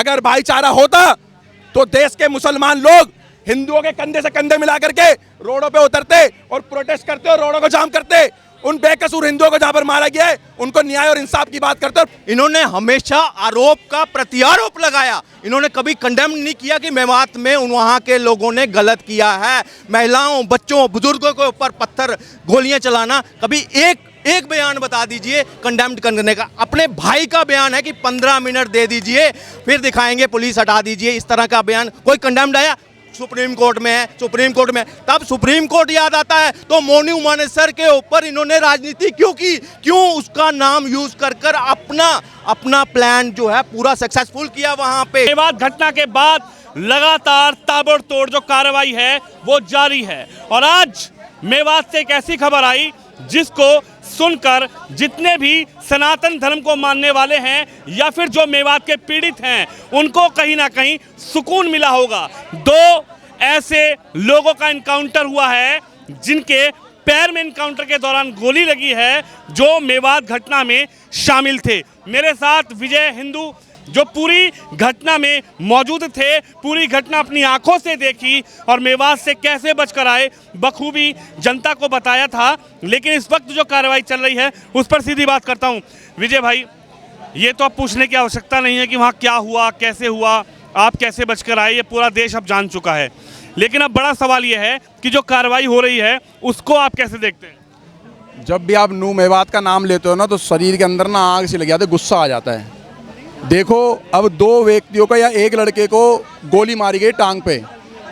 अगर भाईचारा होता तो देश के मुसलमान लोग हिंदुओं के कंधे से कंधे मिला करके रोडों पे उतरते और प्रोटेस्ट करते और रोडों को जाम करते। उन बेकसूर हिंदुओं को जहां पर मारा गया है उनको न्याय और इंसाफ की बात करते। इन्होंने हमेशा आरोप का प्रत्यारोप लगाया। इन्होंने कभी कंडेम नहीं किया कि मेवात में वहाँ के लोगों ने गलत किया है। महिलाओं, बच्चों, बुजुर्गों के ऊपर पत्थर, गोलियां चलाना, कभी एक बयान बता दीजिए कंडेम्ड करने का। अपने भाई का बयान है कि 15 मिनट दे दीजिए फिर दिखाएंगे, पुलिस हटा दीजिए, इस तरह का बयान। कोई कंडेम्ड आया? सुप्रीम कोर्ट में है, सुप्रीम कोर्ट में। तब सुप्रीम कोर्ट याद आता है तो मोनू मानेसर के ऊपर इन्होंने राजनीति क्यों की? क्यों उसका नाम यूज कर अपना प्लान जो है पूरा सक्सेसफुल किया वहां पे। मेवात घटना के बाद लगातार ताबड़तोड़ जो कार्रवाई है वो जारी है और आज मेवात से एक ऐसी खबर आई जिसको सुनकर जितने भी सनातन धर्म को मानने वाले हैं या फिर जो मेवात के पीड़ित हैं उनको कहीं ना कहीं सुकून मिला होगा। दो ऐसे लोगों का इनकाउंटर हुआ है जिनके पैर में इनकाउंटर के दौरान गोली लगी है जो मेवात घटना में शामिल थे। मेरे साथ विजय हिंदू जो पूरी घटना में मौजूद थे, पूरी घटना अपनी आंखों से देखी और मेवात से कैसे बचकर आए बखूबी जनता को बताया था। लेकिन इस वक्त जो कार्रवाई चल रही है उस पर सीधी बात करता हूं। विजय भाई, ये तो अब पूछने की आवश्यकता नहीं है कि वहां क्या हुआ, कैसे हुआ, आप कैसे बचकर आए, ये पूरा देश अब जान चुका है। लेकिन अब बड़ा सवाल ये है कि जो कार्रवाई हो रही है उसको आप कैसे देखते हैं? जब भी आप नू मेवात का नाम लेते हो ना तो शरीर के अंदर ना आग सी लग जाती है, गुस्सा आ जाता है। देखो, अब 2 व्यक्तियों को या एक लड़के को गोली मारी गई टांग पे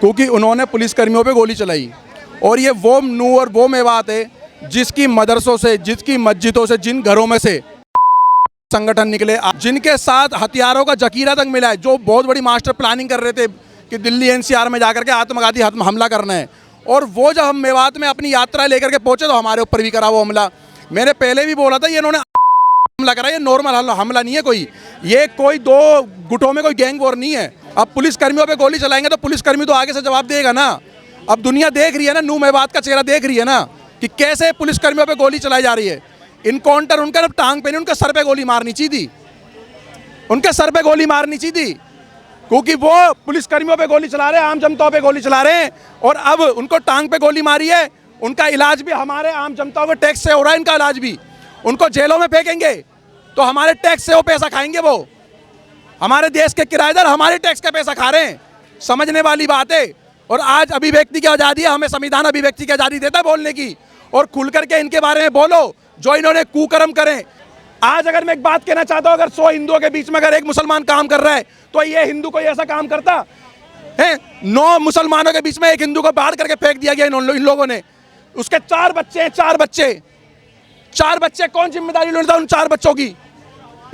क्योंकि उन्होंने पुलिसकर्मियों पे गोली चलाई। और ये वो नू और वो मेवात है जिसकी मदरसों से, जिसकी मस्जिदों से, जिन घरों में से संगठन निकले, जिनके साथ हथियारों का जखीरा तक मिला है, जो बहुत बड़ी मास्टर प्लानिंग कर रहे थे कि दिल्ली NCR में जाकर के आत्मघाती हमला करना है। और वो जब हम मेवात में अपनी यात्रा लेकर के पहुंचे तो हमारे ऊपर भी करा वो हमला। मैंने पहले भी बोला था ये इन्होंने हमला करा, ये नॉर्मल हमला नहीं है कोई, ये कोई 2 गुटों में कोई गैंग वॉर नहीं है। अब पुलिसकर्मियों पे गोली चलाएंगे तो पुलिसकर्मी तो आगे से जवाब देगा ना। अब दुनिया देख रही है ना, नू मेवात का चेहरा देख रही है ना कि कैसे पुलिसकर्मियों पे गोली चलाई जा रही है। इनकाउंटर उनका टांग पे नहीं, उनके सर पे गोली मारनी चाहिए थी, उनके सर पे गोली मारनी चाहिए थी क्योंकि वो पुलिसकर्मियों पे गोली चला रहे हैं, आम जनता पे गोली चला रहे हैं। और अब उनको टांग पे गोली मारी है, उनका इलाज भी हमारे आम जनता के टैक्स से हो रहा है, इनका इलाज भी। उनको जेलों में फेंकेंगे तो हमारे टैक्स से वो पैसा खाएंगे। वो हमारे देश के किराएदार हमारे टैक्स का पैसा खा रहे हैं, समझने वाली बात है। और आज अभिव्यक्ति की आज़ादी है, हमें संविधान अभिव्यक्ति की आज़ादी देता है बोलने की, और खुल करके इनके बारे में बोलो जो इन्होंने कुकर्म करें। आज अगर मैं एक बात कहना चाहता हूं, अगर 100 हिंदुओं के बीच में अगर एक मुसलमान काम कर रहा है तो ये हिंदू कोई ऐसा काम करता है? 9 मुसलमानों के बीच में एक हिंदू को बाहर करके फेंक दिया गया इन लोगों ने। उसके 4 बच्चे हैं, 4 बच्चे कौन जिम्मेदारी लेता उन 4 बच्चों की?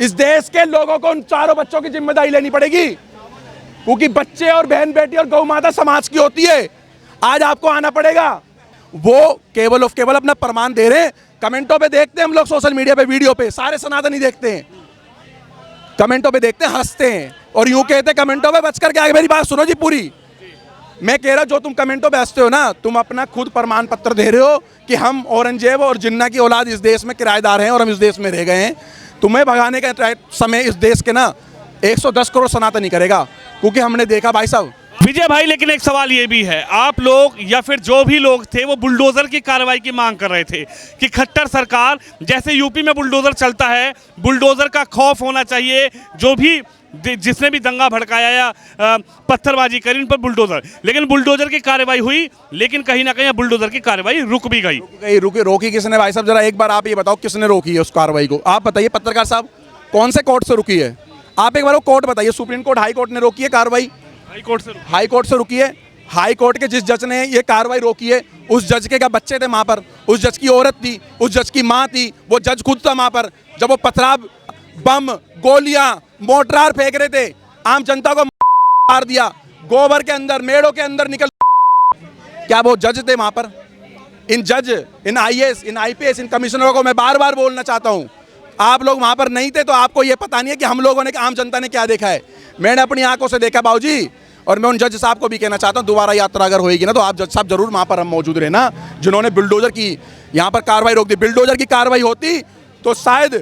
इस देश के लोगों को उन 4 बच्चों की जिम्मेदारी लेनी पड़ेगी क्योंकि बच्चे और बहन बेटी और गौ माता समाज की होती है। आज आपको आना पड़ेगा। वो केवल अपना प्रमाण दे रहे हैं। कमेंटों पे देखते हैं हम लोग, सोशल मीडिया पे, वीडियो पे, सारे सनातनी देखते हैं, कमेंटों पे देखते हैं, हंसते हैं और यूं कहते हैं कमेंटों पे बच करके आगे। मेरी बात सुनो जी पूरी। मैं कह रहा जो तुम कमेंटों पे हंसते हो ना, तुम अपना खुद प्रमाण पत्र दे रहे हो कि हम औरंगजेब और जिन्ना की औलाद इस देश में किराएदार हैं और हम इस देश में रह गए हैं। तुम्हें भगाने का समय इस देश के ना 110 करोड़ सनातनी करेगा क्योंकि हमने देखा भाई साहब। विजय भाई, लेकिन एक सवाल ये भी है, आप लोग या फिर जो भी लोग थे वो बुलडोजर की कार्रवाई की मांग कर रहे थे कि खट्टर सरकार, जैसे यूपी में बुलडोजर चलता है, बुलडोजर का खौफ होना चाहिए, जो भी जिसने भी दंगा भड़काया या पत्थरबाजी करी उन पर बुलडोजर। लेकिन बुलडोजर की कार्रवाई हुई, लेकिन कहीं ना कहीं बुलडोजर की कार्रवाई रुक भी गई। रोकी किसने भाई साहब? जरा एक बार आप ये बताओ किसने रोकी है उस कार्रवाई को? आप बताइए पत्रकार साहब, कौन से कोर्ट से रुकी है? आप एक बार वो कोर्ट बताइए। सुप्रीम कोर्ट, हाई कोर्ट ने रोकी है कार्रवाई? हाई कोर्ट से रुकी है। हाई कोर्ट के जिस जज ने ये कार्रवाई रोकी है उस जज के क्या बच्चे थे वहां पर? उस जज की औरत थी, उस जज की माँ थी, वो जज खुद था वहां पर जब वो पथराव, बम, गोलियां, मोर्टार फेंक रहे थे, आम जनता को मार दिया, गोबर के अंदर, मेड़ों के अंदर निकल। क्या वो जज थे वहां पर? इन जज, इन IAS, इन IPS, इन कमिश्नरों को मैं बार बार बोलना चाहता हूं, आप लोग वहां पर नहीं थे तो आपको ये पता नहीं है कि हम लोगों ने, आम जनता ने क्या देखा है। मैंने अपनी आंखों से देखा बाबूजी। और मैं उन जज साहब को भी कहना चाहता हूं, दोबारा यात्रा अगर होएगी ना तो आप जज साहब जरूर वहां पर हम मौजूद रहे ना, जिन्होंने बुलडोजर की यहाँ पर कार्रवाई रोक दी। बुलडोजर की कार्रवाई होती तो शायद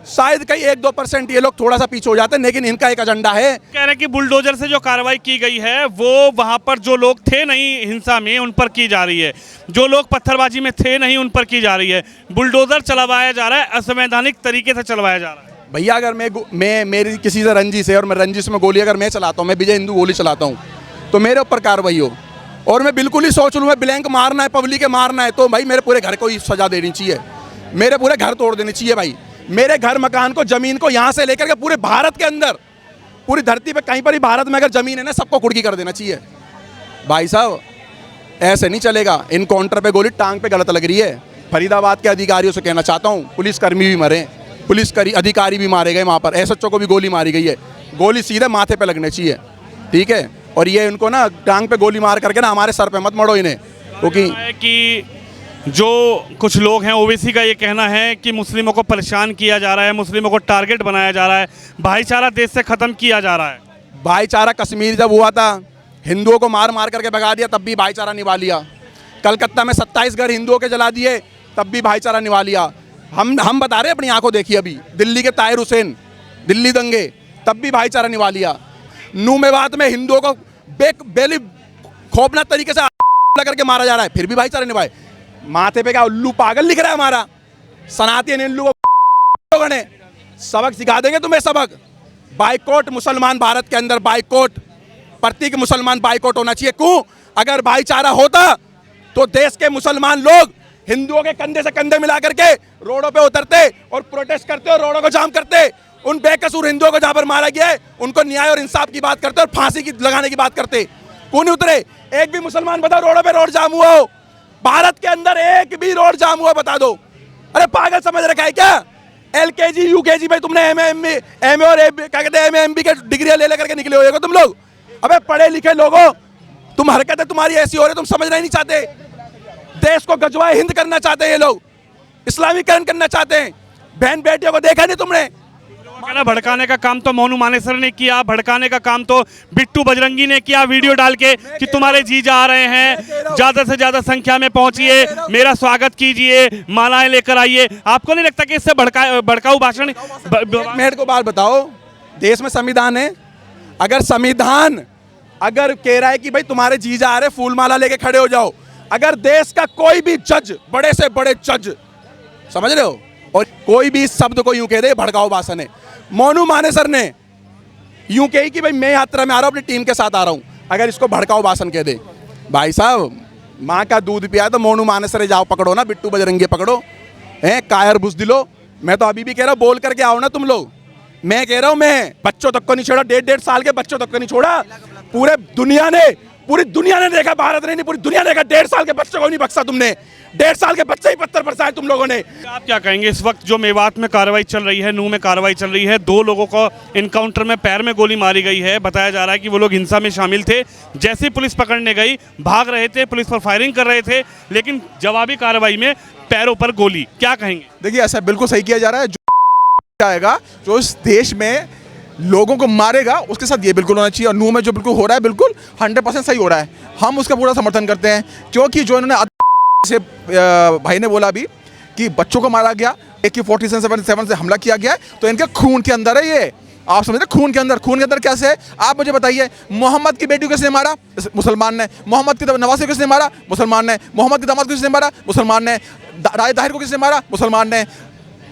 शायद कहीं 1-2% ये लोग थोड़ा सा पीछे हो जाते हैं, लेकिन इनका एक एजेंडा है। कह रहे हैं कि बुलडोजर से जो कार्रवाई की गई है वो वहां पर जो लोग थे नहीं हिंसा में उन पर की जा रही है, जो लोग पत्थरबाजी में थे नहीं उन पर की जा रही है। बुलडोजर चलवाया जा रहा है, असंवैधानिक तरीके से चलवाया जा रहा है। भैया अगर मैं मेरी किसी से रंजिश है और मैं रंजिश में गोली अगर मैं चलाता हूँ, मैं विजय हिंदू गोली चलाता हूँ, तो मेरे ऊपर कार्रवाई हो, और मैं बिल्कुल ही सोच लूँ मैं ब्लैंक मारना है, पब्लिक के मारना है, तो भाई मेरे पूरे घर को ही सजा देनी चाहिए, मेरे पूरे घर तोड़ देनी चाहिए भाई। मेरे घर मकान को जमीन को यहाँ से लेकर के पूरे भारत के अंदर, पूरी धरती पे कहीं पर भी भारत में अगर जमीन है ना, सबको कुर्की कर देना चाहिए भाई साहब। ऐसे नहीं चलेगा। इनकाउंटर पे गोली टांग पे गलत लग रही है। फरीदाबाद के अधिकारियों से कहना चाहता हूँ, पुलिसकर्मी भी मरे, अधिकारी भी मारे गए वहाँ पर, एसएचओ को भी गोली मारी गई है, गोली सीधे माथे पे लगनी चाहिए, ठीक है। और ये इनको ना टांग पे गोली मार करके ना हमारे सर पे मत मरो इन्हें, क्योंकि जो कुछ लोग हैं ओवैसी का ये कहना है कि मुस्लिमों को परेशान किया जा रहा है, मुस्लिमों को टारगेट बनाया जा रहा है, भाईचारा देश से ख़त्म किया जा रहा है। भाईचारा कश्मीर जब हुआ था, हिंदुओं को मार मार करके भगा दिया, तब भी भाईचारा निभा लिया। कलकत्ता में 27 घर हिंदुओं के जला दिए, तब भी भाईचारा निभा लिया। हम बता रहे हैं, अपनी आंखों देखिए, अभी दिल्ली के ताहिर हुसैन, दिल्ली दंगे, तब भी भाईचारा निभा लिया। नू मेवात में हिंदुओं को बेली खौफनाक तरीके से करके मारा जा रहा है, फिर भी भाईचारा निभाए। माथे पे क्या उल्लू पागल लिख रहा है हमारा सनातन हिंदू लोगों ने? सबक सिखा देंगे तुम्हें सबक। बाइकआउट मुसलमान भारत के अंदर, बाइकआउट प्रत्येक मुसलमान बाइकआउट होना चाहिए। क्यों? अगर भाईचारा होता तो देश के मुसलमान लोग हिंदुओं के कंधे से कंधे मिला करके रोडों पे उतरते और प्रोटेस्ट करते और रोडों को जाम करते। उन बेकसूर हिंदुओं को जहां पर मारा गया है उनको न्याय और इंसाफ की बात करते और फांसी की लगाने की बात करते। क्यों नहीं उतरे? एक भी मुसलमान बताओ रोडों पे रोड जाम हुआ हो भारत के अंदर, एक भी रोड जाम हुआ बता दो। अरे पागल समझ रखा है क्या? एलकेजी यूकेजी में तुमने एमए और क्या कहते हैं एमए के डिग्रियां ले लेकर के निकले हो तुम लोग। अबे पढ़े लिखे लोगों, तुम हरकतें तुम्हारी ऐसी हो रही, तुम समझना ही नहीं चाहते। देश को गजवाए हिंद करना चाहते हैं ये लोग, इस्लामीकरण करना चाहते हैं। बहन बेटियों को देखा नहीं तुमने? कहना भड़काने का काम तो मोनू मानेसर ने किया, भड़काने का काम तो बिट्टू बजरंगी ने किया, वीडियो डाल के कि तुम्हारे जीजा आ रहे हैं, ज्यादा से ज्यादा संख्या में पहुंचिए, मेरा स्वागत कीजिए, मालाएं लेकर आइए। आपको नहीं लगता कि इससे भड़काऊ भाषण? मेरे को बात बताओ, देश में संविधान है, अगर संविधान अगर कह रहा है कि भाई तुम्हारे जीजा आ रहे, फूल माला लेके खड़े हो जाओ, अगर देश का कोई भी जज, बड़े से बड़े जज, समझ रहे हो, और कोई भी इस शब्द को यूं कह दे भड़काऊ भाषण है। मोनू मानेसर ने यूं कही कि भाई मैं यात्रा में आ रहा हूं, अपनी टीम के साथ आ रहा हूं, अगर इसको भड़काऊ भाषण कह दे, भाई साहब माँ का दूध पिया तो मोनू मानेसर जाओ पकड़ो ना, बिट्टू बजरंगी पकड़ो, हैं कायर बुज़दिलो। मैं तो अभी भी कह रहा हूं बोल करके आओ ना तुम लोग। मैं कह रहा हूं, मैं बच्चों तक को नहीं छोड़ा, 1.5 साल के बच्चों तक को नहीं छोड़ा। पूरी दुनिया ने देखा, भारत ने नहीं पूरी दुनिया ने देखा, 1.5 साल के बच्चों को नहीं बख्शा तुमने। 1.5 साल के बच्चे ही पत्थर बरसाए तुम लोगों ने। आप क्या कहेंगे इस वक्त जो मेवात में कार्रवाई चल रही है, नूह में कार्रवाई चल रही है, 2 लोगों को इनकाउंटर में पैर में गोली मारी गई है, बताया जा रहा है कि वो लोग हिंसा में शामिल थे, जैसे पुलिस पकड़ने गई भाग रहे थे, पुलिस पर फायरिंग कर रहे थे, लेकिन जवाबी कार्रवाई में पैरों पर गोली। क्या कहेंगे? देखिए ऐसा बिल्कुल सही किया जा रहा है, जो आएगा जो इस देश में लोगों को मारेगा उसके साथ ये बिल्कुल होना चाहिए। और नूह में जो बिल्कुल हो रहा है बिल्कुल 100% सही हो रहा है, हम उसका पूरा समर्थन करते हैं। क्योंकि जो इन्होंने से भाई ने बोला अभी कि बच्चों को मारा गया, AK-47 से हमला किया गया है, तो इनके खून के अंदर है ये। आप समझते हैं खून के अंदर कैसे है? आप मुझे बताइए, मोहम्मद की बेटी को किसने मारा? मुसलमान ने। मोहम्मद की नवासे को किसने मारा? मुसलमान ने। मोहम्मद के दामाद को किसने मारा? मुसलमान ने। राय ताहिर को किसने मारा? मुसलमान ने।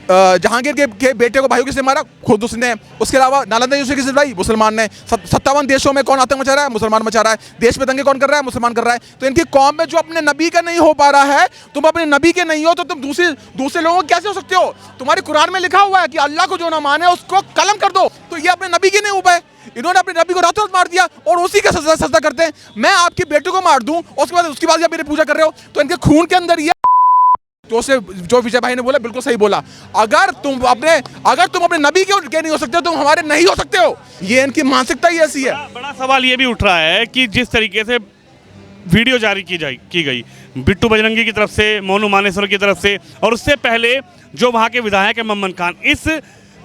जहांगीर के बेटे को भाई किसने मारा? खुद उसने। उसके अलावा नालंदा यूनिवर्सिटी किसने लाई? मुसलमान ने। 57 देशों में कौन आतंक मचा रहा है? मुसलमान मचा रहा है। देश में दंगे कौन कर रहा है? मुसलमान कर रहा है। तो इनकी कौम में जो अपने नबी का नहीं हो पा रहा है, तुम अपने नबी के नहीं हो तो तुम दूसरे लोगों कैसे हो सकते हो? तुम्हारे कुरान में लिखा हुआ है कि अल्लाह को जो ना माने उसको कलम कर दो, तो ये अपने नबी के नहीं हो पाए। इन्होंने अपने नबी को रातों रात मार दिया और उसी का सजदा करते हैं। मैं आपकी बेटी को मार दूं उसके बाद आप मेरी पूजा कर रहे हो, तो इनके खून के अंदर ये जो विजय भाई ने बोला बिल्कुल सही बोला। अगर तुम अपने नबी के नहीं हो सकते, तुम हमारे नहीं हो सकते हो। ये इनकी मानसिकता ही ऐसी है। बड़ा सवाल ये भी उठ रहा है कि जिस तरीके से वीडियो जारी की गई बिट्टू बजरंगी की तरफ से, मोनू मानेसर की तरफ से, और उससे पहले जो वहाँ के विधायक है मम्मन खान, इस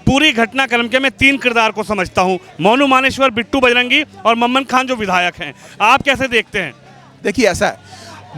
पूरी घटनाक्रम के मैं 3 किरदार को समझता हूँ, मोनू मानेश्वर, बिट्टू बजरंगी और मम्मन खान जो विधायक हैं। आप कैसे देखते हैं? देखिए ऐसा है,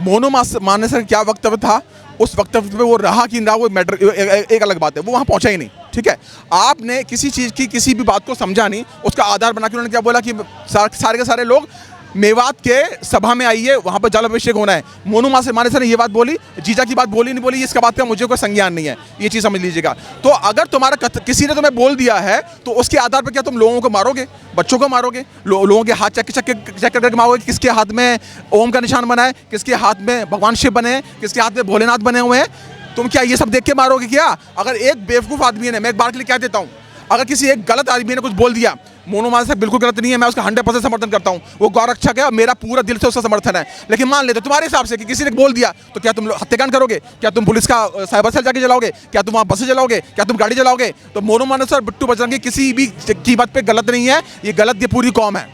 मोनू मानेसर क्या वक्तव्य था उस वक्तव्य पे वो रहा कि ना, वो मैटर एक अलग बात है, वो वहाँ पहुँचा ही नहीं। ठीक है, आपने किसी चीज़ की किसी भी बात को समझा नहीं, उसका आधार बना के उन्होंने क्या बोला कि सारे के सारे लोग मेवात के सभा में आइए, वहाँ पर जल अभिषेक होना है। मोनू माने सर ने ये बात बोली, जीजा की बात बोली नहीं बोली, इसका बात का मुझे कोई संज्ञान नहीं है, ये चीज़ समझ लीजिएगा। तो अगर तुम्हारा किसी ने तुम्हें बोल दिया है तो उसके आधार पर क्या तुम लोगों को मारोगे, बच्चों को मारोगे, लोगों के हाथ चेक करके मारोगे, किसके हाथ में ओम का निशान बना है, किसके हाथ में भगवान शिव बने हैं, किसके हाथ में भोलेनाथ बने हुए हैं, तुम क्या ये सब देख के मारोगे क्या? अगर एक बेवकूफ़ आदमी ने, मैं एक बार के लिए कह देता हूँ, अगर किसी एक गलत आदमी ने कुछ बोल दिया, मोनू माने साहब बिल्कुल गलत नहीं है, मैं उसका 100% समर्थन करता हूँ, वो गौरक्षक है, मेरा पूरा दिल से उसका समर्थन है। लेकिन मान लेते तुम्हारे हिसाब से कि किसी ने बोल दिया, तो क्या तुम हत्याकांड करोगे? क्या तुम पुलिस का साइबर सेल जाके जलाओगे? क्या तुम वहाँ बसें जलाओगे? क्या तुम गाड़ी जलाओगे? तो मोनू माने सर, बिट्टू बजरंगी किसी भी कीमत पे गलत नहीं है, ये गलत ये पूरी कौम है।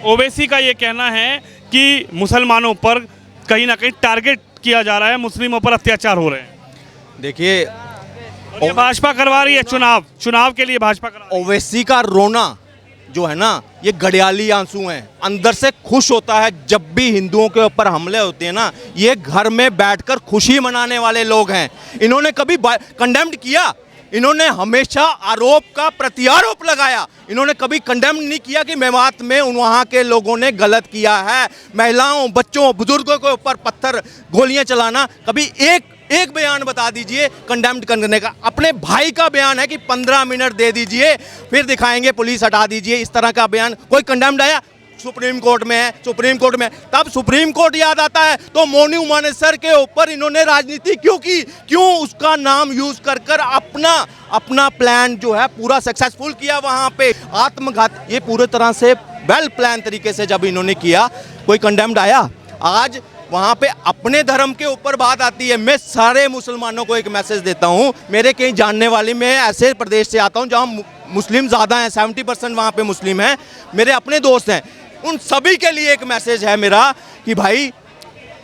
ओवैसी का ये कहना है कि मुसलमानों पर कहीं ना कहीं टारगेट किया जा रहा है, मुस्लिमों पर अत्याचार हो रहे हैं। देखिए, ये भाजपा करवा रही है, चुनाव के लिए भाजपा करवा रही है। ओवैसी का रोना जो है ना, ये घड़ियाली आंसू हैं। अंदर से खुश होता है जब भी हिंदुओं के ऊपर हमले होते हैं ना, ये घर में बैठकर खुशी मनाने वाले लोग हैं। इन्होंने कभी कंडेम्ड किया? इन्होंने हमेशा आरोप का प्रत्यारोप लगाया। इन्होंने कभी कंडेम नहीं किया कि मेवात में वहाँ के लोगों ने गलत किया है। महिलाओं, बच्चों, बुजुर्गों के ऊपर पत्थर, गोलियां चलाना, कभी एक बयान बता दीजिए कंडेम्ड करने का। अपने भाई का बयान है कि 15 मिनट दे दीजिए फिर दिखाएंगे, पुलिस हटा दीजिए, इस तरह का बयान कोई कंडेम्ड आया? सुप्रीम कोर्ट में है, सुप्रीम कोर्ट में। तब सुप्रीम कोर्ट याद आता है तो मोनू मानेसर के ऊपर इन्होंने राजनीति क्यों की? क्यों उसका नाम यूज कर अपना प्लान जो है पूरा सक्सेसफुल किया? वहां पे आत्मघात, ये पूरे तरह से वेल प्लान तरीके से जब इन्होंने किया, कोई कंडेम्ड आया? आज वहाँ पे अपने धर्म के ऊपर बात आती है। मैं सारे मुसलमानों को एक मैसेज देता हूँ, मेरे कई जानने वाले, मैं ऐसे प्रदेश से आता हूँ जहाँ मुस्लिम ज़्यादा हैं, 70% वहाँ पे मुस्लिम हैं, मेरे अपने दोस्त हैं, उन सभी के लिए एक मैसेज है मेरा कि भाई,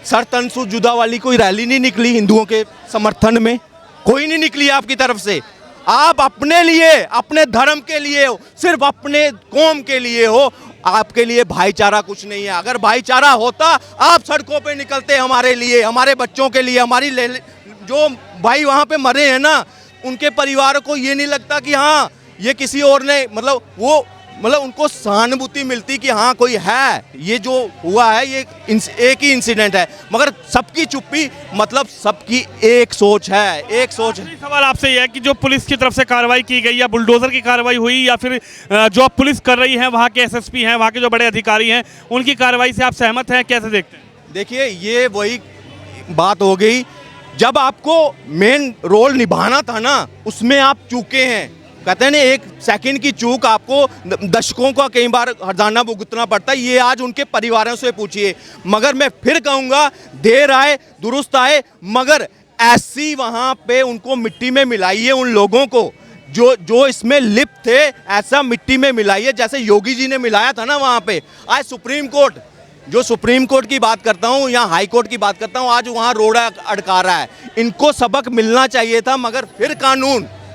सर तनसुख जुदा वाली कोई रैली नहीं निकली हिंदुओं के समर्थन में, कोई नहीं निकली आपकी तरफ से। आप अपने लिए, अपने धर्म के लिए हो, सिर्फ अपने कौम के लिए हो, आपके लिए भाईचारा कुछ नहीं है। अगर भाईचारा होता, आप सड़कों पे निकलते हमारे लिए, हमारे बच्चों के लिए, हमारी जो भाई वहाँ पे मरे हैं ना, उनके परिवार को ये नहीं लगता कि हाँ ये किसी और ने, मतलब उनको सहानुभूति मिलती कि हाँ कोई है, ये जो हुआ है ये एक ही इंसिडेंट है। मगर सबकी चुप्पी, मतलब सबकी एक सोच है, एक सोच है। सवाल आपसे यह है कि जो पुलिस की तरफ से कार्रवाई की गई, या बुलडोजर की कार्रवाई हुई, या फिर जो अब पुलिस कर रही है, वहाँ के एसएसपी हैं, वहाँ के जो बड़े अधिकारी हैं, उनकी कार्रवाई से आप सहमत हैं, कैसे देखते हैं? देखिए, ये वही बात हो गई, जब आपको मेन रोल निभाना था ना, उसमें आप चूके हैं। कहते हैं ना, एक सेकंड की चूक आपको दशकों का कई बार हर्जाना भुगतना पड़ता है। ये आज उनके परिवारों से पूछिए। मगर मैं फिर कहूँगा, देर आए दुरुस्त आए, मगर ऐसी वहाँ पे उनको मिट्टी में मिलाइए, उन लोगों को जो इसमें लिप्त थे, ऐसा मिट्टी में मिलाइए जैसे योगी जी ने मिलाया था ना वहाँ पे। आज सुप्रीम कोर्ट, जो सुप्रीम कोर्ट की बात करता हूँ या हाई कोर्ट की बात करता हूँ, आज वहाँ रोड़ा अड़का रहा है। इनको सबक मिलना चाहिए था, मगर फिर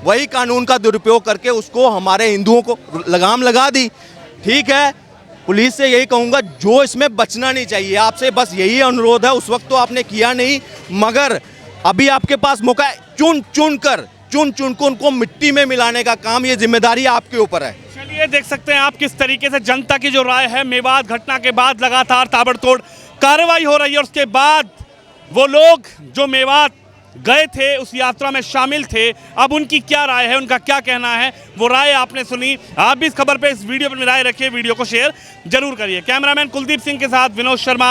वही कानून का दुरुपयोग करके उसको हमारे हिंदुओं को लगाम लगा दी। ठीक है, पुलिस से यही कहूँगा, जो इसमें बचना नहीं चाहिए, आपसे बस यही अनुरोध है। उस वक्त तो आपने किया नहीं, मगर अभी आपके पास मौका है, चुन चुन को उनको मिट्टी में मिलाने का काम, ये जिम्मेदारी आपके ऊपर है। चलिए, देख सकते हैं आप किस तरीके से जनता की जो राय है, मेवात घटना के बाद लगातार ताबड़तोड़ कार्रवाई हो रही है, और उसके बाद वो लोग जो मेवात गए थे, उस यात्रा में शामिल थे, अब उनकी क्या राय है, उनका क्या कहना है, वो राय आपने सुनी। आप भी इस खबर पे, इस वीडियो पर राय रखिए, वीडियो को शेयर जरूर करिए। कैमरामैन कुलदीप सिंह के साथ विनोद शर्मा।